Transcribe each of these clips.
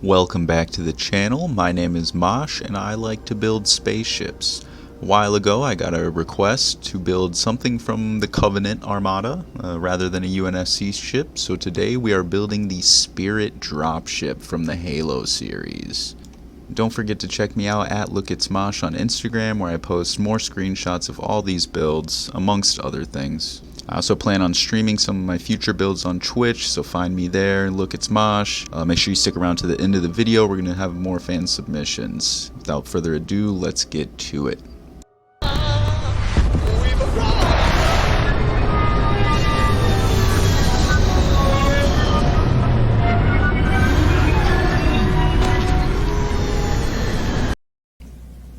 Welcome back to the channel. My name is Mosh and I like to build spaceships. A while ago I got a request to build something from the Covenant Armada rather than a UNSC ship, so today we are building the Spirit Dropship from the Halo series. Don't forget to check me out at LookIt'sMosh on Instagram, where I post more screenshots of all these builds, amongst other things. I also plan on streaming some of my future builds on Twitch, so find me there, LookIt'sMosh. Make sure you stick around to the end of the video. We're going to have more fan submissions. Without further ado, let's get to it.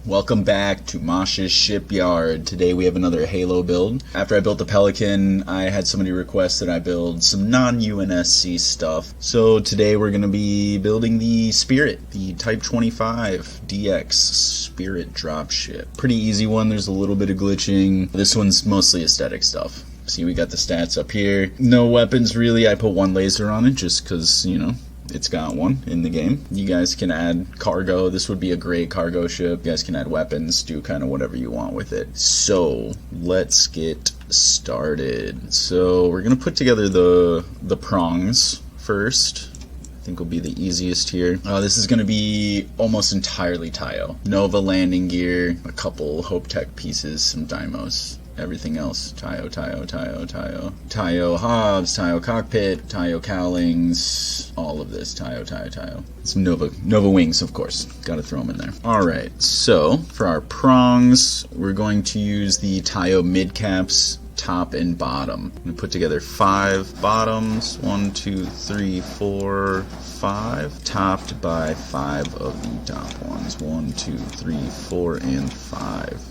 Welcome back to Mosh's Shipyard. Today we have another Halo build. After I built the Pelican, I had somebody request that I build some non-UNSC stuff. So today we're going to be building the Spirit, the Type 25 DX Spirit Dropship. Pretty easy one, there's a little bit of glitching. This one's mostly aesthetic stuff. See, we got the stats up here. No weapons really, I put one laser on it just because, you know, it's got one in the game. You guys can add cargo. This would be a great cargo ship. You guys can add weapons, do kind of whatever you want with it. So let's get started. So we're gonna put together the prongs first. I think will be the easiest here. This is gonna be almost entirely Tayo. Nova landing gear, a couple Hope Tech pieces, some Dymos. Everything else, Tayo, Tayo, Tayo, Tayo. Tayo hobs, Tayo cockpit, Tayo cowlings, all of this, Tayo, Tayo, Tayo. Some Nova wings, of course. Gotta throw them in there. Alright, so for our prongs, we're going to use the Tayo mid-caps, top and bottom. I'm gonna put together 5 bottoms, 1, 2, 3, 4, 5, topped by 5 of the top ones. 1, 2, 3, 4, and 5.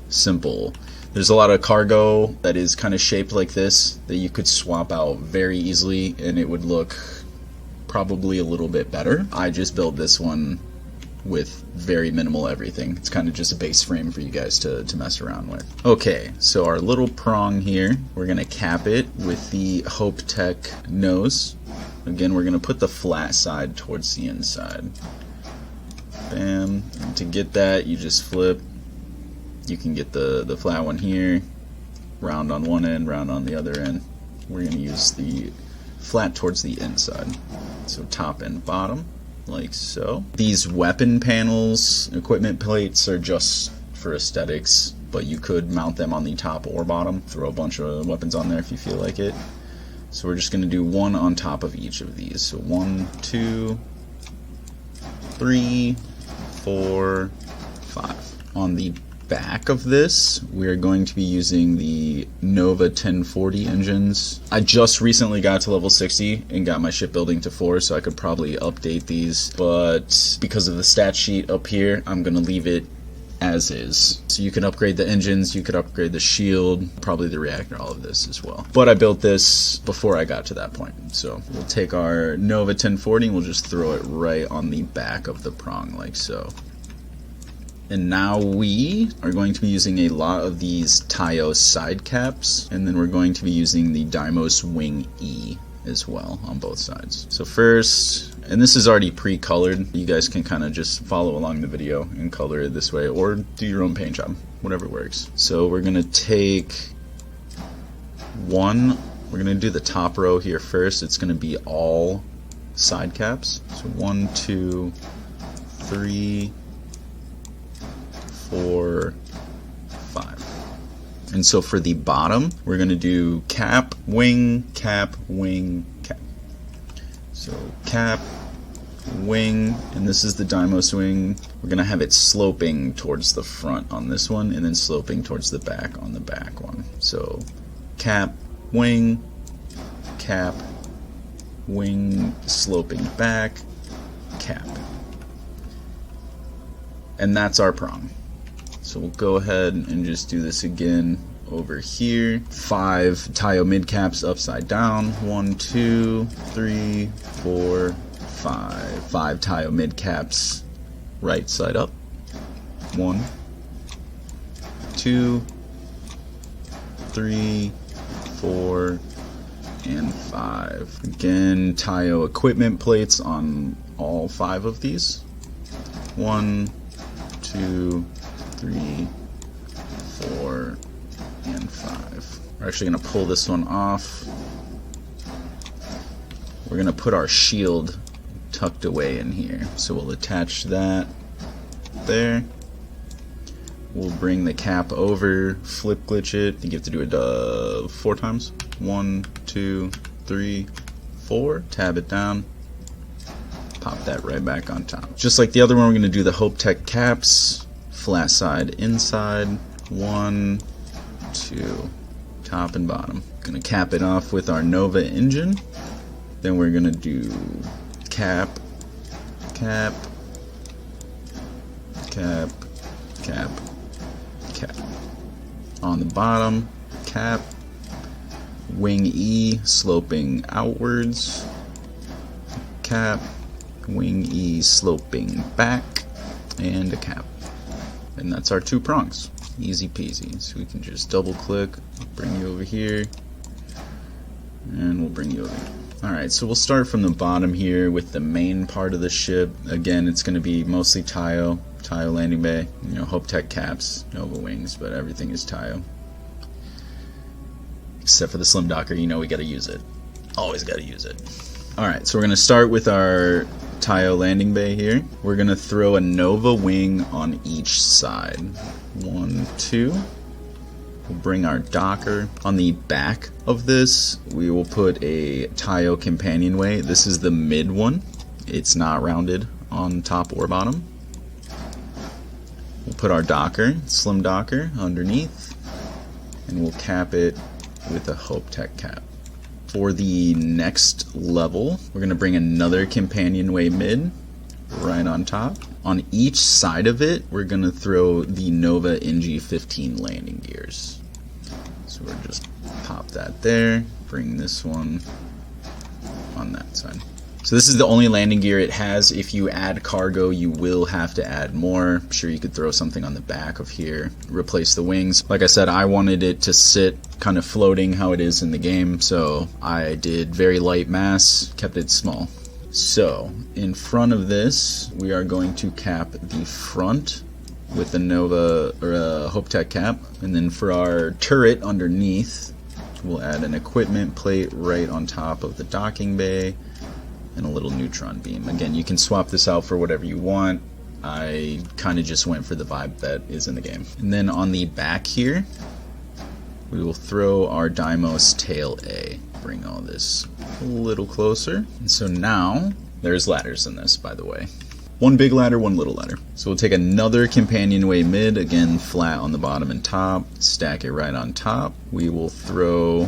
Simple. There's a lot of cargo that is kind of shaped like this that you could swap out very easily and it would look probably a little bit better. I just built this one with very minimal everything. It's kind of just a base frame for you guys to mess around with. Okay, so our little prong here, we're gonna cap it with the Hope Tech nose. Again, we're gonna put the flat side towards the inside. Bam, and to get that, you just flip. You can get the flat one here, round on one end, round on the other end. We're going to use the flat towards the inside. So top and bottom, like so. These weapon panels, equipment plates are just for aesthetics, but you could mount them on the top or bottom. Throw a bunch of weapons on there if you feel like it. So we're just going to do one on top of each of these. So 1, 2, 3, 4, 5. On the back of this, we're going to be using the Nova 1040 engines. I just recently got to level 60 and got my shipbuilding to 4, so I could probably update these, but because of the stat sheet up here, I'm gonna leave it as is. So you can upgrade the engines, you could upgrade the shield, probably the reactor, all of this as well. But I built this before I got to that point. So we'll take our Nova 1040 and we'll just throw it right on the back of the prong like so. And now we are going to be using a lot of these Tayo side caps, and then we're going to be using the Dymos Wing E as well on both sides. So first, and this is already pre-colored, you guys can kind of just follow along the video and color it this way, or do your own paint job, whatever works. So we're gonna take one, we're gonna do the top row here first. It's gonna be all side caps. So 1, 2, 3, 4, 5. And so for the bottom, we're going to do cap, wing, cap, wing, cap. So cap, wing, and this is the Dymos wing. We're going to have it sloping towards the front on this one, and then sloping towards the back on the back one. So cap, wing, sloping back, cap. And that's our prong. So we'll go ahead and just do this again over here. 5 Tayo mid-caps upside down. 1, 2, 3, 4, 5. 5 Tayo mid-caps right side up. 1, 2, 3, 4, and 5. Again, Tayo equipment plates on all 5 of these. 1, 2, 3, 4, and 5. We're actually going to pull this one off. We're going to put our shield tucked away in here. So we'll attach that there. We'll bring the cap over, flip glitch it. I think you have to do it 4 times. 1, 2, 3, 4. Tab it down. Pop that right back on top. Just like the other one, we're going to do the Hope Tech caps. Flat side inside. 1, 2. Top and bottom. Going to cap it off with our Nova engine. Then we're going to do cap, cap, cap, cap, cap. On the bottom, cap, wing E sloping outwards, cap, wing E sloping back, and a cap. And that's our 2 prongs. Easy peasy. So we can just double click, bring you over here, and we'll bring you over here. Alright, so we'll start from the bottom here with the main part of the ship. Again, it's going to be mostly Tayo landing bay, you know, Hope Tech caps, Nova wings, but everything is Tayo. Except for the Slim Docker, you know we gotta use it. Always gotta use it. Alright, so we're going to start with our Tayo landing bay here. We're going to throw a Nova wing on each side. 1, 2. We'll bring our Docker. On the back of this, we will put a Tayo companionway. This is the mid one. It's not rounded on top or bottom. We'll put our Docker, Slim Docker, underneath, and we'll cap it with a Hope Tech cap. For the next level, we're going to bring another companionway mid right on top. On each side of it, we're going to throw the Nova NG-15 landing gears. So we'll just pop that there, bring this one on that side. So this is the only landing gear it has. If you add cargo, you will have to add more. I'm sure you could throw something on the back of here, replace the wings. Like I said, I wanted it to sit kind of floating how it is in the game, so I did very light mass, kept it small. So in front of this, we are going to cap the front with the Nova or a Hope Tech cap, and then for our turret underneath, we'll add an equipment plate right on top of the docking bay and a little neutron beam. Again, you can swap this out for whatever you want. I kind of just went for the vibe that is in the game. And then on the back here, we will throw our Deimos tail A. Bring all this a little closer. And so now, there's ladders in this, by the way. 1 big ladder, 1 little ladder. So we'll take another companionway mid, again flat on the bottom and top, stack it right on top. We will throw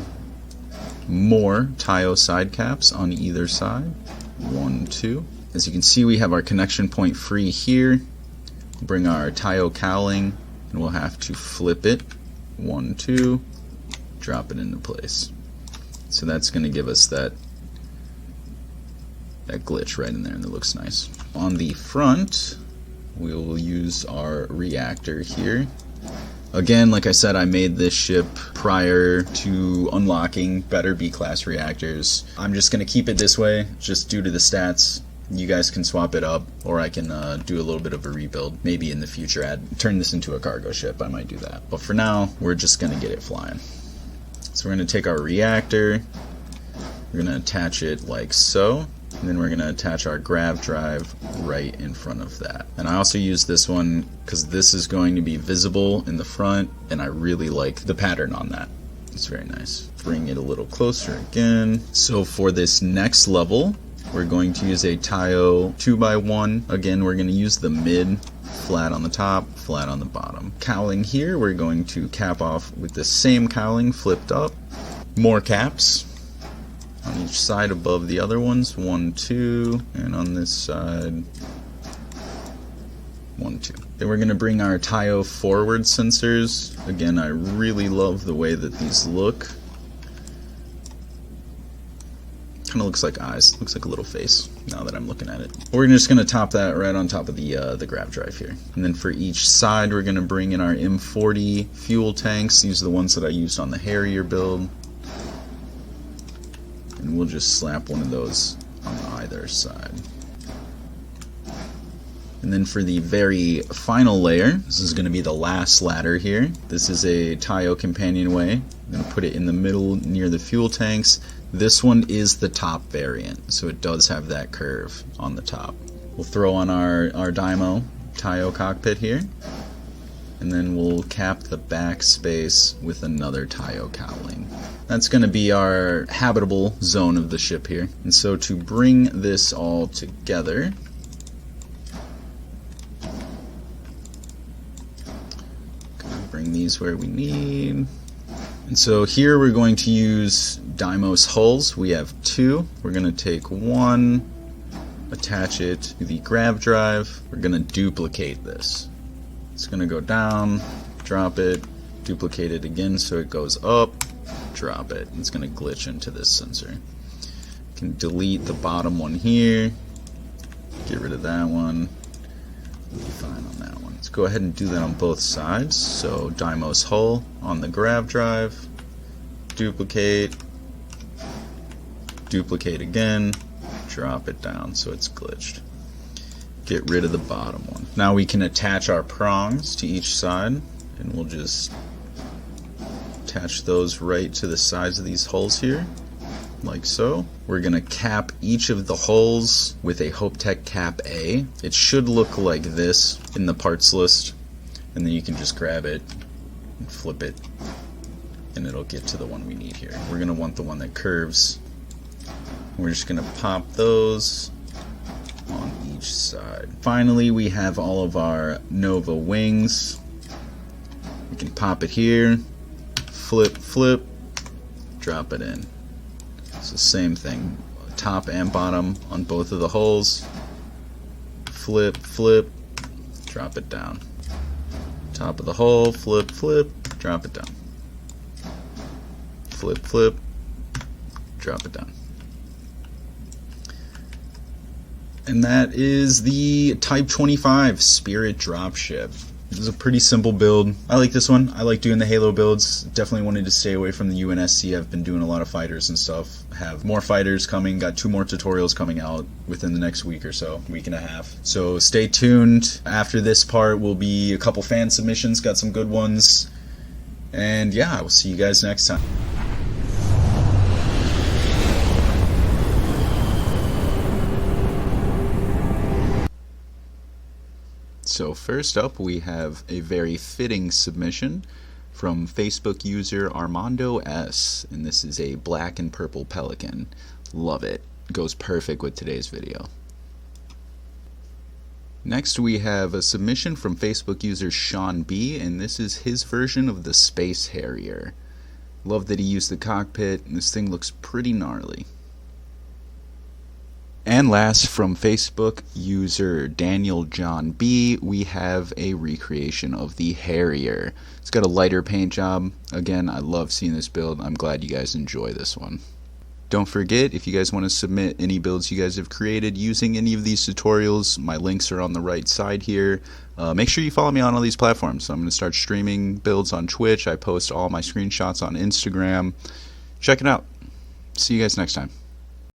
more Tayo side caps on either side. 1, 2. As you can see, we have our connection point free here. Bring our Tayo cowling, and we'll have to flip it. 1, 2. Drop it into place. So that's going to give us that glitch right in there, and it looks nice. On the front, we will use our reactor here. Again, like I said, I made this ship prior to unlocking better B-class reactors. I'm just going to keep it this way, just due to the stats. You guys can swap it up, or I can do a little bit of a rebuild. Maybe in the future, turn this into a cargo ship. I might do that. But for now, we're just going to get it flying. So we're going to take our reactor. We're going to attach it like so. And then we're going to attach our grav drive right in front of that. And I also use this one because this is going to be visible in the front, and I really like the pattern on that. It's very nice. Bring it a little closer again. So for this next level, we're going to use a Tayo 2x1. Again, we're going to use the mid, flat on the top, flat on the bottom. Cowling here, we're going to cap off with the same cowling flipped up. More caps on each side above the other ones. 1, 2, and on this side 1, 2. Then we're going to bring our Tayo forward sensors. Again, I really love the way that these look. Kind of looks like eyes. Looks like a little face now that I'm looking at it. We're just going to top that right on top of the grav drive here. And then for each side, we're going to bring in our M40 fuel tanks. These are the ones that I used on the Harrier build. And we'll just slap one of those on either side. And then for the very final layer, this is going to be the last ladder here. This is a Tayo companionway. I'm going to put it in the middle near the fuel tanks. This one is the top variant, so it does have that curve on the top. We'll throw on our Dymo Tayo cockpit here, and then we'll cap the back space with another Tayo cowling. That's going to be our habitable zone of the ship here. And so to bring this all together, bring these where we need. And so here we're going to use Dymo's hulls. We have two. We're going to take one, attach it to the grav drive. We're going to duplicate this. It's going to go down, drop it, duplicate it again so it goes up, drop it. It's going to glitch into this sensor. You can delete the bottom one here, get rid of that one. We'll be fine on that one. Let's go ahead and do that on both sides. So Dymo's hull on the grav drive, duplicate, duplicate again, drop it down so it's glitched. Get rid of the bottom one. Now we can attach our prongs to each side, and we'll just attach those right to the sides of these holes here, like so. We're going to cap each of the holes with a HopeTech Cap A. It should look like this in the parts list, and then you can just grab it and flip it, and it'll get to the one we need here. We're going to want the one that curves. We're just going to pop those on each side. Finally, we have all of our Nova wings. We can pop it here, flip, flip, drop it in. It's the same thing, top and bottom on both of the holes. Flip, flip, drop it down. Top of the hole, flip, flip, drop it down. Flip, flip, drop it down. And that is the Type 25 Spirit Dropship. This is a pretty simple build. I like this one. I like doing the Halo builds. Definitely wanted to stay away from the UNSC. I've been doing a lot of fighters and stuff. Have more fighters coming. Got 2 more tutorials coming out within the next week or so, week and a half. So stay tuned. After this part will be a couple fan submissions. Got some good ones. And yeah, I will see you guys next time. So first up, we have a very fitting submission from Facebook user Armando S, and this is a black and purple pelican. Love it. Goes perfect with today's video. Next, we have a submission from Facebook user Sean B, and this is his version of the Space Harrier. Love that he used the cockpit, and this thing looks pretty gnarly. And last, from Facebook user Daniel John B, we have a recreation of the Harrier. It's got a lighter paint job. Again, I love seeing this build. I'm glad you guys enjoy this one. Don't forget, if you guys want to submit any builds you guys have created using any of these tutorials, my links are on the right side here. Make sure you follow me on all these platforms. So I'm going to start streaming builds on Twitch. I post all my screenshots on Instagram. Check it out. See you guys next time.